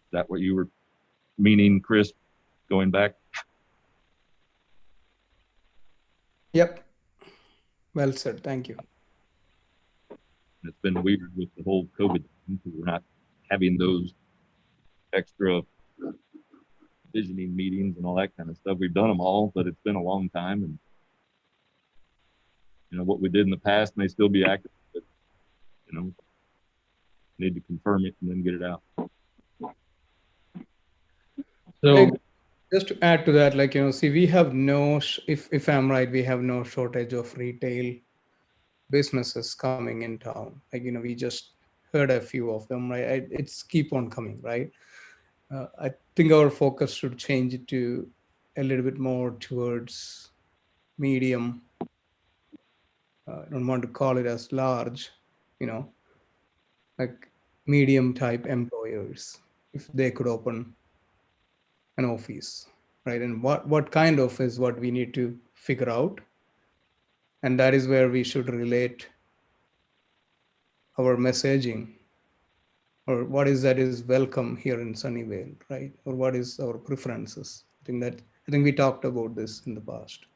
Speaker 1: Is that what you were meaning, Chris, going back?
Speaker 4: Yep. Well said. Thank you.
Speaker 1: It's been weird with the whole COVID because we're not having those extra visioning meetings and all that kind of stuff. We've done them all, but it's been a long time. And what we did in the past may still be active, but need to confirm it and then get it out.
Speaker 6: So
Speaker 4: just to add to that, see, we have if I'm right, we have no shortage of retail businesses coming in town. We just heard a few of them, right? It's keep on coming, right? I think our focus should change it to a little bit more towards medium. I don't want to call it as large, like medium type employers, if they could open an office, right? And what kind of is what we need to figure out. And that is where we should relate our messaging, or what is that is welcome here in Sunnyvale, right? Or what is our preferences? I think we talked about this in the past.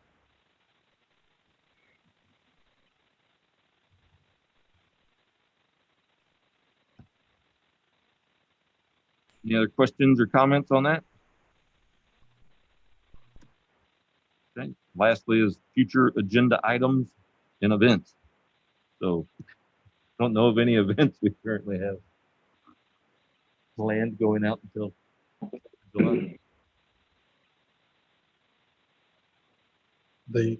Speaker 1: Any other questions or comments on that? Okay. Lastly is future agenda items and events. So don't know of any events we currently have planned going out until July.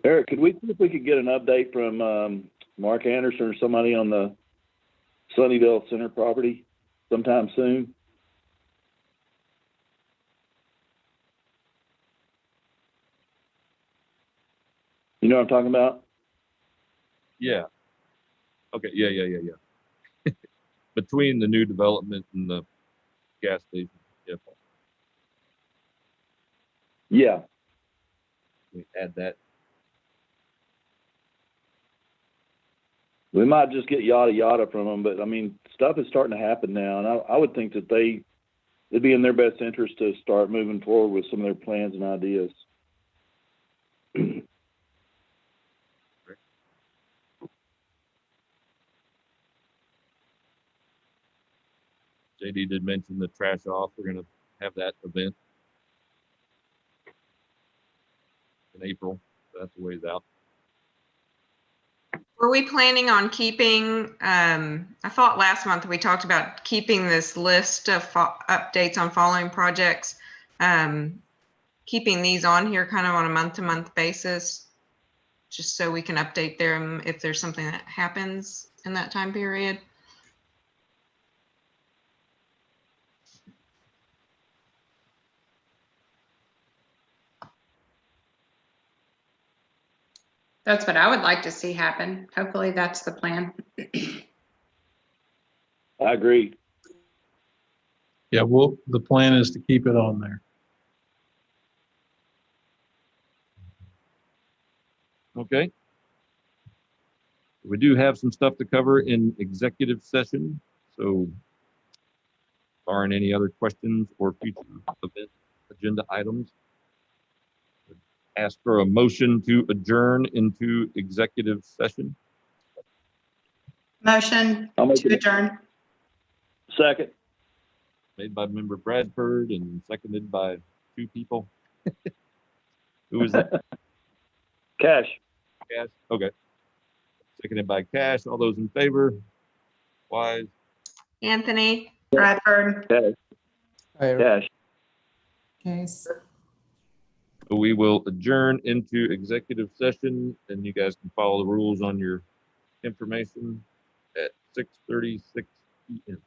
Speaker 7: Eric, could we see if we could get an update from Mark Anderson or somebody on the Sunnyvale Centre property sometime soon? You know what I'm talking about?
Speaker 1: Yeah. Okay. Yeah. Between the new development and the gas station. Yeah.
Speaker 7: Yeah.
Speaker 1: We add that.
Speaker 7: We might just get yada yada from them, but I mean, stuff is starting to happen now, and I would think that it'd be in their best interest to start moving forward with some of their plans and ideas.
Speaker 1: JD did mention the trash off. We're going to have that event in April. So that's a ways out.
Speaker 9: Were we planning on keeping, I thought last month we talked about keeping this list of updates on following projects, keeping these on here kind of on a month-to-month basis, just so we can update them if there's something that happens in that time period.
Speaker 2: That's what I would like to see happen. Hopefully that's the plan.
Speaker 7: I agree.
Speaker 6: Yeah, the plan is to keep it on there.
Speaker 1: Okay. We do have some stuff to cover in executive session. So barring any other questions or future event agenda items, ask for a motion to adjourn into executive session.
Speaker 2: Motion
Speaker 7: I'll make
Speaker 2: to
Speaker 7: it.
Speaker 2: adjourn.
Speaker 7: Second.
Speaker 1: Made by member Bradford and seconded by two people. Who was that?
Speaker 7: Cash.
Speaker 1: Cash. Okay. Seconded by Cash. All those in favor? Wise.
Speaker 9: Anthony?
Speaker 2: Bradford.
Speaker 7: Cash. Cash.
Speaker 5: Case.
Speaker 1: So we will adjourn into executive session, and you guys can follow the rules on your information at 6:36 p.m.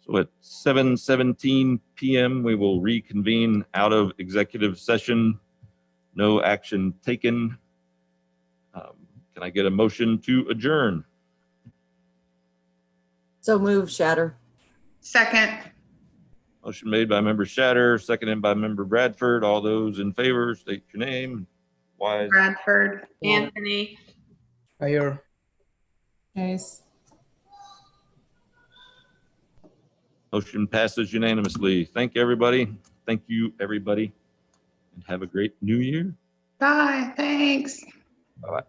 Speaker 1: So at 7:17 PM, we will reconvene out of executive session. No action taken. Can I get a motion to adjourn?
Speaker 3: So move, Shatter.
Speaker 2: Second,
Speaker 1: Motion made by member Shatter, seconded by member Bradford. All those in favor, state your name. Wise.
Speaker 2: Bradford.
Speaker 9: Anthony,
Speaker 4: Higher.
Speaker 5: Case.
Speaker 1: Motion passes unanimously. Thank you, everybody. Thank you, everybody. And have a great new year.
Speaker 2: Bye, thanks.
Speaker 1: Bye-bye.